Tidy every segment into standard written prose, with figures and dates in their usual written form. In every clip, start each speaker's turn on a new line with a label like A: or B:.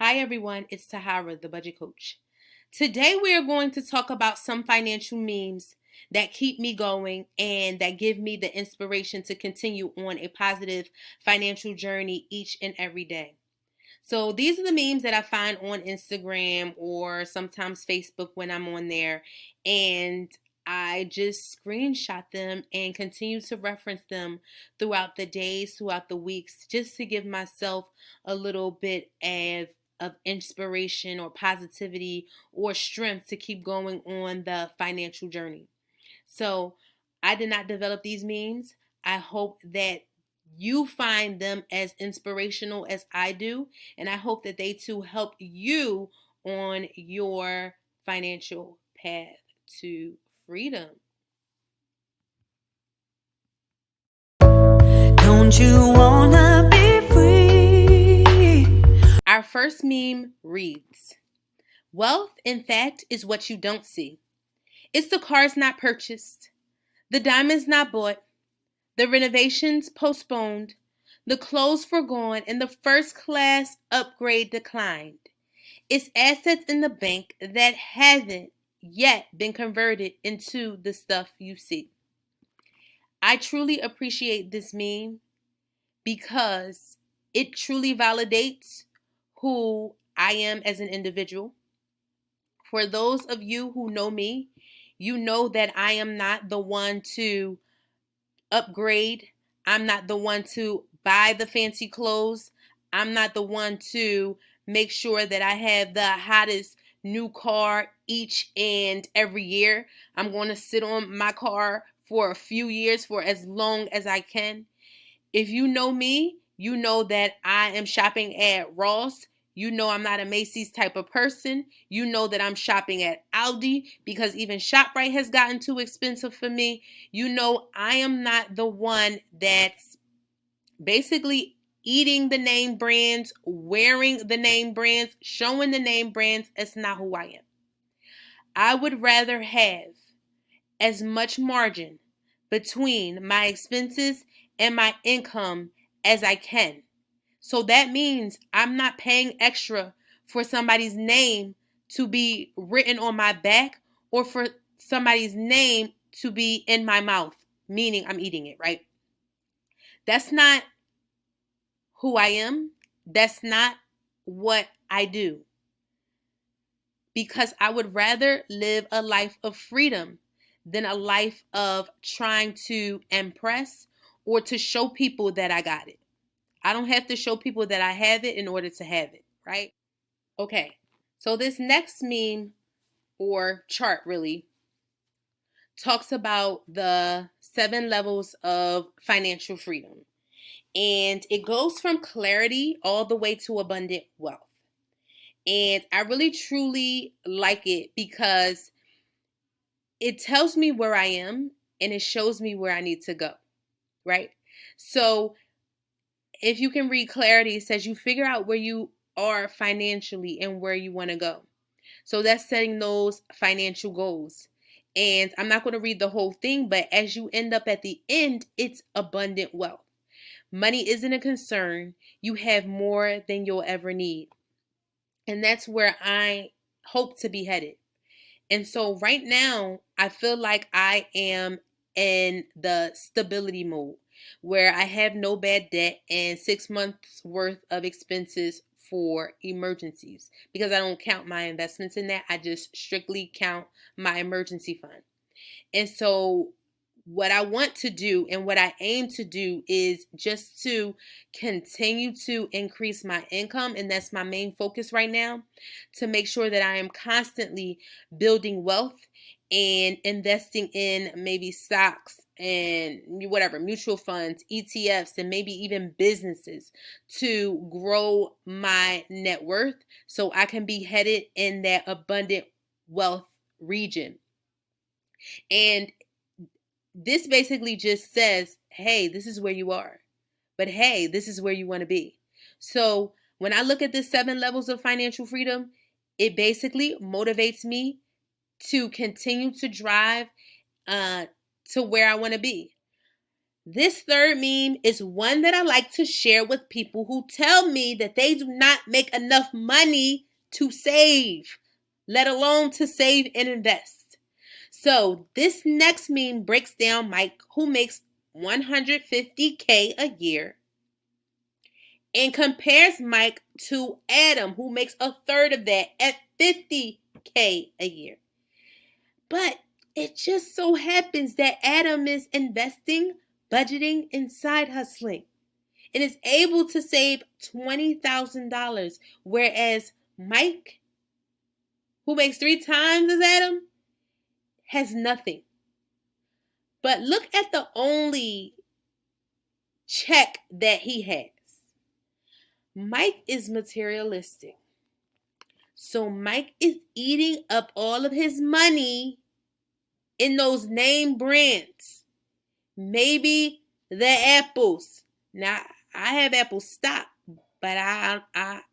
A: Hi everyone, it's Tahara, the budget coach. Today we are going to talk about some financial memes that keep me going and that give me the inspiration to continue on a positive financial journey each and every day. So these are the memes that I find on Instagram or sometimes Facebook when I'm on there, and I just screenshot them and continue to reference them throughout the days, throughout the weeks, just to give myself a little bit of inspiration or positivity or strength to keep going on the financial journey. So I did not develop these memes. I hope that you find them as inspirational as I do. And I hope that they too help you on your financial path to freedom.
B: Don't you wanna be free?
A: Our first meme reads: Wealth, in fact, is what you don't see. It's the cars not purchased, the diamonds not bought, the renovations postponed, the clothes forgone, and the first class upgrade declined. It's assets in the bank that haven't yet been converted into the stuff you see. I truly appreciate this meme because it truly validates who I am as an individual. For those of you who know me, you know that I am not the one to upgrade. I'm not the one to buy the fancy clothes. I'm not the one to make sure that I have the hottest new car each and every year. I'm going to sit on my car for a few years, for as long as I can. If you know me, you know that I am shopping at Ross. You know I'm not a Macy's type of person. You know that I'm shopping at Aldi because even ShopRite has gotten too expensive for me. You know I am not the one that's basically eating the name brands, wearing the name brands, showing the name brands. It's not who I am. I would rather have as much margin between my expenses and my income as I can. So that means I'm not paying extra for somebody's name to be written on my back or for somebody's name to be in my mouth, meaning I'm eating it, right? That's not who I am. That's not what I do. Because I would rather live a life of freedom than a life of trying to impress or to show people that I got it. I don't have to show people that I have it in order to have it, right? Okay, so this next meme or chart really talks about the 7 levels of financial freedom. And it goes from clarity all the way to abundant wealth. And I really truly like it because it tells me where I am and it shows me where I need to go, right? So if you can read clarity, it says you figure out where you are financially and where you want to go. So that's setting those financial goals. And I'm not going to read the whole thing, but as you end up at the end, it's abundant wealth. Money isn't a concern. You have more than you'll ever need. And that's where I hope to be headed. And so right now, I feel like I am in the stability mode where I have no bad debt and 6 months worth of expenses for emergencies because I don't count my investments in that. I just strictly count my emergency fund. And so what I want to do and what I aim to do is just to continue to increase my income. And that's my main focus right now, to make sure that I am constantly building wealth and investing in maybe stocks and whatever, mutual funds, ETFs, and maybe even businesses to grow my net worth so I can be headed in that abundant wealth region. And this basically just says, hey, this is where you are. But hey, this is where you want to be. So when I look at the 7 levels of financial freedom, it basically motivates me to continue to drive uh, to where I want to be. This third meme is one that I like to share with people who tell me that they do not make enough money to save, let alone to save and invest. So this next meme breaks down Mike, who makes $150K a year, and compares Mike to Adam, who makes a third of that at $50K a year. But it just so happens that Adam is investing, budgeting, and side hustling, and is able to save $20,000, whereas Mike, who makes 3 times as Adam, has nothing. But look at the only check that he has. Mike is materialistic. So Mike is eating up all of his money in those name brands. Maybe the apples. Now, I have Apple stock, but I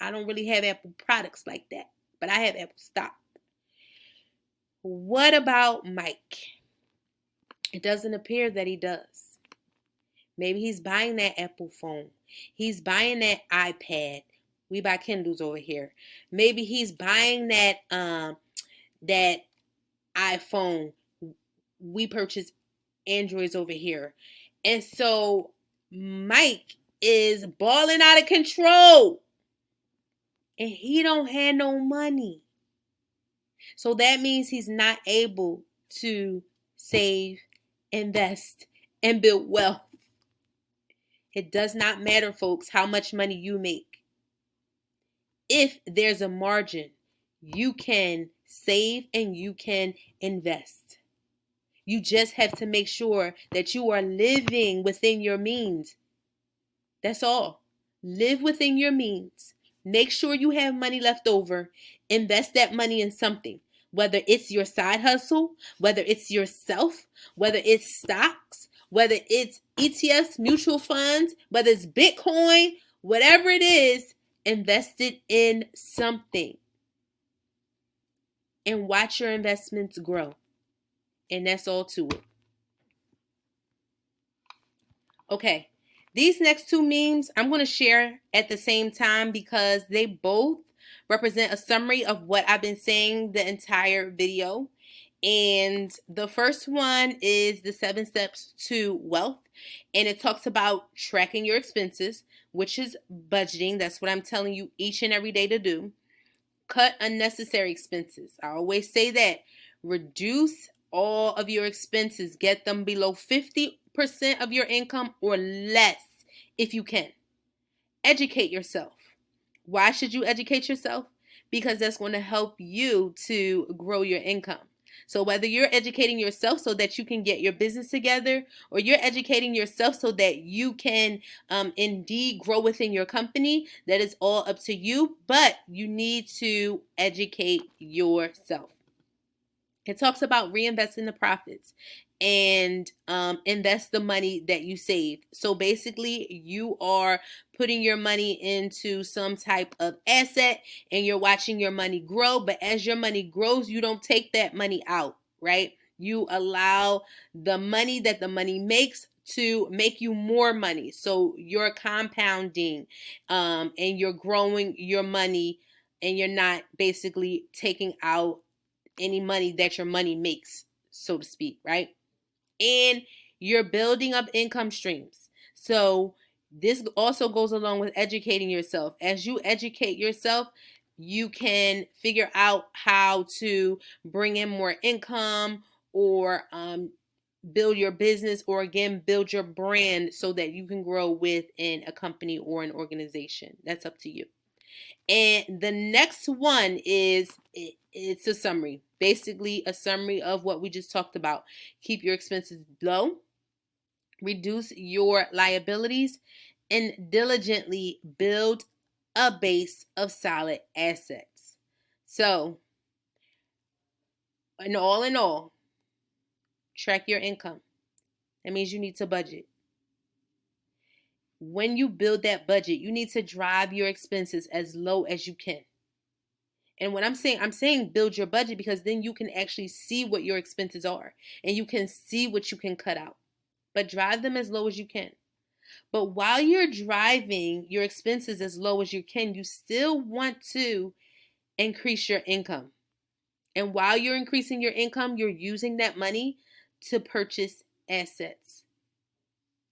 A: don't really have Apple products like that. But I have Apple stock. What about Mike? It doesn't appear that he does. Maybe he's buying that Apple phone. He's buying that iPad. We buy Kindles over here. Maybe he's buying that that iPhone. We purchase Androids over here. And so Mike is balling out of control. And he don't have no money. So that means he's not able to save, invest, and build wealth. It does not matter, folks, how much money you make. If there's a margin, you can save and you can invest. You just have to make sure that you are living within your means. That's all. Live within your means. Make sure you have money left over. Invest that money in something. Whether it's your side hustle, whether it's yourself, whether it's stocks, whether it's ETFs, mutual funds, whether it's Bitcoin, whatever it is, invest it in something. And watch your investments grow. And that's all to it. Okay, these next 2 memes I'm going to share at the same time because they both represent a summary of what I've been saying the entire video. And the first one is the 7 steps to wealth. And it talks about tracking your expenses, which is budgeting. That's what I'm telling you each and every day to do. Cut unnecessary expenses. I always say that. Reduce all of your expenses. Get them below 50% of your income or less if you can. Educate yourself. Why should you educate yourself? Because that's going to help you to grow your income. So whether you're educating yourself so that you can get your business together, or you're educating yourself so that you can indeed grow within your company, that is all up to you. But you need to educate yourself. It talks about reinvesting the profits and invest the money that you save. So basically, you are putting your money into some type of asset and you're watching your money grow. But as your money grows, you don't take that money out, right? You allow the money that the money makes to make you more money. So you're compounding and you're growing your money, and you're not basically taking out any money that your money makes, so to speak, right? And you're building up income streams. So this also goes along with educating yourself. As you educate yourself, you can figure out how to bring in more income, or build your business, or again, build your brand so that you can grow within a company or an organization. That's up to you. And the next one is, it's a summary. Basically, a summary of what we just talked about. Keep your expenses low. Reduce your liabilities. And diligently build a base of solid assets. So, in all, track your income. That means you need to budget. When you build that budget, you need to drive your expenses as low as you can. And when I'm saying build your budget, because then you can actually see what your expenses are and you can see what you can cut out. but drive them as low as you can. But while you're driving your expenses as low as you can, you still want to increase your income. And while you're increasing your income, you're using that money to purchase assets.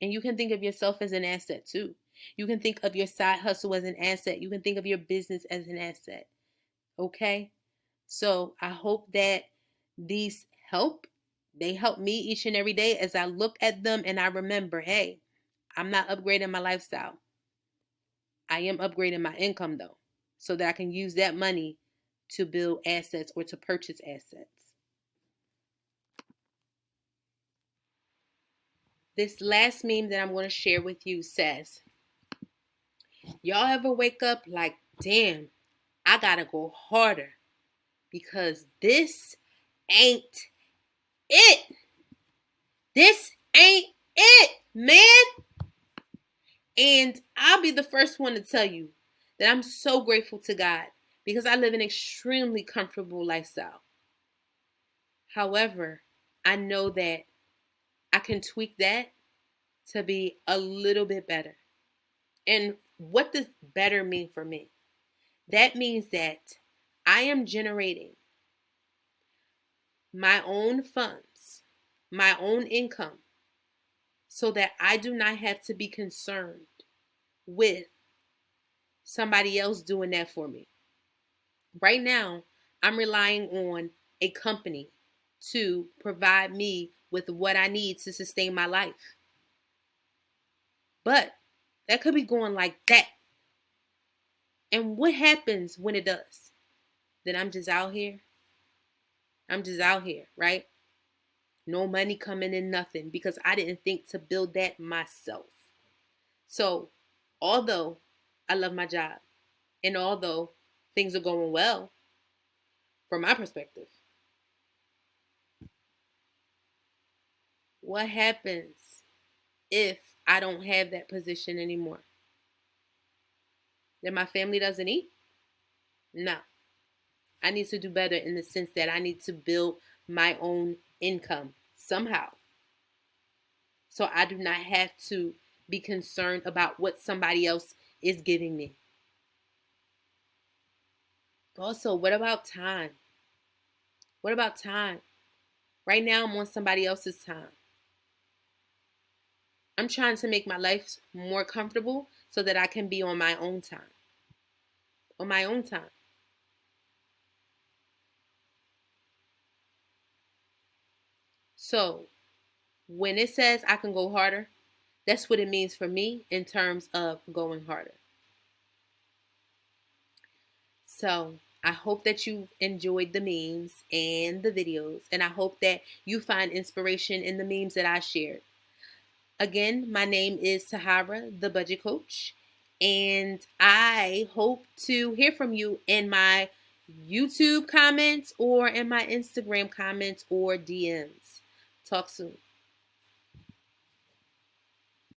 A: And you can think of yourself as an asset too. You can think of your side hustle as an asset. You can think of your business as an asset. Okay? So I hope that these help. They help me each and every day as I look at them and I remember, hey, I'm not upgrading my lifestyle. I am upgrading my income though, so that I can use that money to build assets or to purchase assets. This last meme that I'm going to share with you says, y'all ever wake up like, damn, I got to go harder because this ain't it. This ain't it, man. And I'll be the first one to tell you that I'm so grateful to God because I live an extremely comfortable lifestyle. However, I know that I can tweak that to be a little bit better. And what does better mean for me? That means that I am generating my own funds, my own income, so that I do not have to be concerned with somebody else doing that for me. Right now, I'm relying on a company to provide me with what I need to sustain my life. But that could be going like that. And what happens when it does? Then I'm just out here. I'm just out here, right? No money coming in, nothing, because I didn't think to build that myself. So, although I love my job and although things are going well from my perspective, what happens if I don't have that position anymore? Then my family doesn't eat? No. I need to do better in the sense that I need to build my own income somehow. So I do not have to be concerned about what somebody else is giving me. Also, what about time? What about time? Right now, I'm on somebody else's time. I'm trying to make my life more comfortable so that I can be on my own time. On my own time. So, when it says I can go harder, that's what it means for me in terms of going harder. So, I hope that you enjoyed the memes and the videos, and I hope that you find inspiration in the memes that I shared. Again, my name is Tahara, the budget coach, and I hope to hear from you in my YouTube comments or in my Instagram comments or DMs. Talk soon.